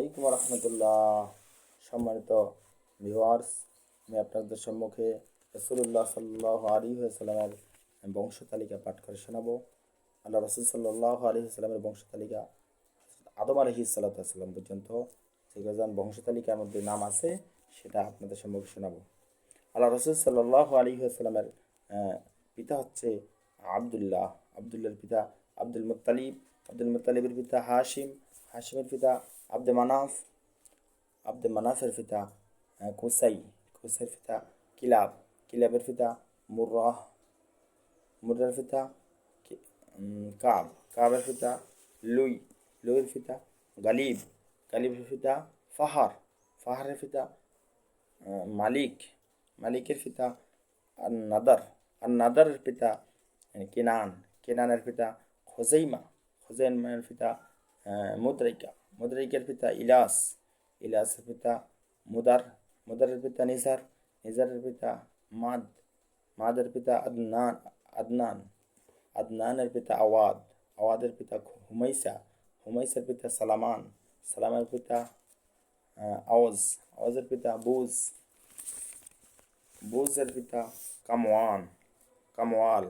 আলাইকুম রহমতুল্লাহ। সম্মানিত ভিউয়ার্স, আমি আপনাদের সম্মুখে রাসূলুল্লাহ সাল্লাল্লাহু আলাইহি ওয়াসাল্লামের বংশ তালিকা পাঠ করে শোনাবো। আল্লাহ রাসূল সাল্লাল্লাহু আলাইহি ওয়াসাল্লামের বংশ তালিকা আদম আলাইহিস সালাতু ওয়াসসালাম পর্যন্ত যে কজন বংশ তালিকার মধ্যে নাম আছে সেটা আপনাদের সম্মুখে শোনাবো। আল্লাহ রাসূল সাল্লাল্লাহু আলাইহি ওয়াসাল্লামের পিতা হচ্ছে আব্দুল্লাহ, আব্দুল্লাহর পিতা আব্দুল মুত্তালিব, আব্দুল মুত্তালিবের পিতা হাশিম, হাশিমের পিতা আব্দে মানাফ, আব্দে মানাফের পিতা কুসাই, কুসাইয়ের পিতা কিলাব, কিলাবের পিতা মুর্রাহ, মুর্রার পিতা কাব, কাবের পিতা লুই, লুইয়ের পিতা গালিব, গালিবের পিতা ফাহার, ফাহারের পিতা মালিক, মালিকের পিতা আর নাদার, আর নাদারের পিতা কেনান, কেনানের পিতা খোজাইমা, খোজাইমার পিতা মুদ্রাইকা, মুদ্রাইকার পিতা ইলাস, ইলাসের পিতা মুদার, মুদারের পিতা নিজার, নিজারের পিতা মাদ, মাদের পিতা আদনান, আদনান, আদনানের পিতা আওয়াদ, আওয়াদের পিতা হুমাইসা, হুমাইসার পিতা সালামান, সালামের পিতা আওয়াজ, আওয়াজের পিতা বুজ, বুজের পিতা কামওয়ান, কামওয়াল,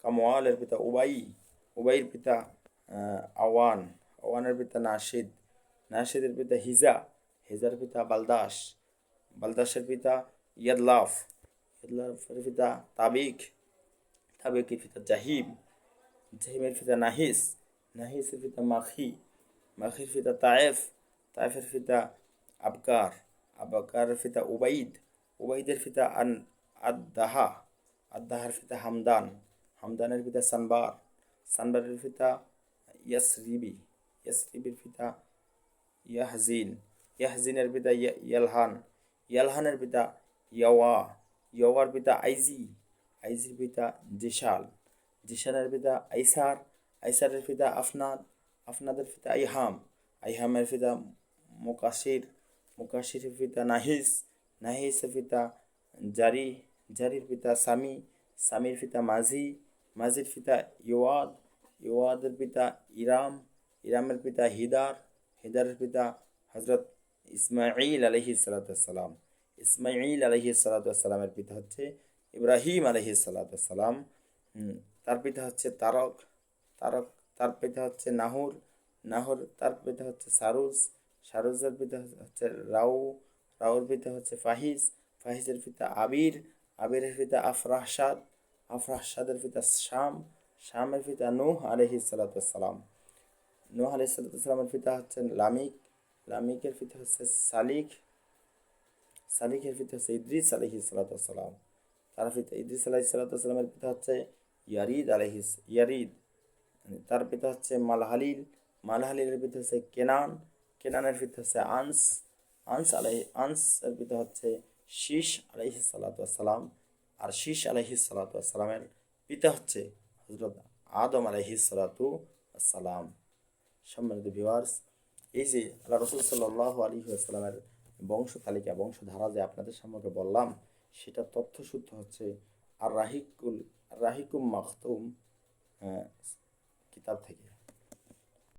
কামওয়ালের পিতা উবাই, উবাইয়ের পিতা আওয়ান, আওয়ানের পিতা নাশিদ, নাশিদের পিতা হিজা, হিজার পিতা বালদাস, বালদাসের পিতা ইয়াদলাফ, ইয়াদলাফের পিতা তাবিক, তাবিকের পিতা জাহিম, জাহিমের পিতা নাহিস, নাহিসের পিতা মাখি, মাখির পিতা তায়েফ, তায়েফের পিতা আবকার, আবকারের পিতা উবাইদ, উবাইদের পিতা আদাহা, আদাহার পিতা হামদান, হামদানের পিতা সানবার, সানবারের পিতা ইয়াসরিবি, ইয়াসরিবির পিতা ইয়াহজিন, ইয়াহজিনের পিতা ইয়ালহান, ইয়ালহানের পিতা ইয়াওয়া, ইয়াওয়ার পিতা আইজি, আইজির পিতা জিশাল, জিশালের পিতা আইসার, আইসারের পিতা আফনাদ, আফনাদের পিতা আইহাম, আইহামের পিতা মুকাশির, মুকাশিরের পিতা নাহিস, নাহিসের পিতা জারি, জারির পিতা সামি, সামির পিতা মাঝি, মাঝির পিতা ইওয়াদ, ইওয়াদের পিতা ইরাম, ইরামের পিতা হিদার, হিদারের পিতা হজরত ইসমাইল আলাইহিস সালাতু ওয়াসসালাম, ইসমাইল আলাইহিস সালাতু ওয়াসসালামের পিতা হচ্ছে ইব্রাহিম আলাইহিস সালাতু ওয়াসসালাম। তার পিতা হচ্ছে তারক, তারক তার পিতা হচ্ছে নাহুর, নাহুর তার পিতা হচ্ছে সারুজ, সারুজের পিতা হচ্ছে রাউ, রাউর পিতা হচ্ছে ফাহিজ, ফাহিজের পিতা আবির, আবিরের পিতা আফরাহসাদ, আফরাহসাদের পিতা শাম, শামের পিতা নূহ আলাইহিস সালাতু ওয়াসসালাম, নূহ আলাইহিস সালাতু ওয়াসসালামের পিতা হচ্ছে লামিক, লামিকের পিতা হচ্ছে সালিক, সালিকের পিতা হচ্ছে ইদ্রিস আলাইহিস সালাতু ওয়াসসালাম, তার পিতা ইদ্রিস আলাইহিস সালাতু ওয়াসসালামের পিতা হচ্ছে ইয়ারিদ আলাইহিস ইয়ারিদ, তার পিতা হচ্ছে মালহালিল, মালহালিলের পিতা হচ্ছে কেনান, কেনানের পিতা হচ্ছে আনস, আনসের পিতা হচ্ছে শীষ আলাইহিস সালাতু ওয়াসসালাম, আর শীষ আলাইহিস সালাতু ওয়াসসালামের পিতা হচ্ছে হযরত আদম আলাইহিস সালাতু ওয়াসসালাম। সম্মানিত ভিউয়ার্স, এই যে আল্লাহ রাসূল সাল্লাল্লাহু আলাইহি ওয়াসাল্লামের বংশ তালিকা, বংশধারা যে আপনাদের সম্মুখে বললাম, সেটা তথ্যসূত্র হচ্ছে আর রাহিকুম মাখতুম কিতাব থেকে।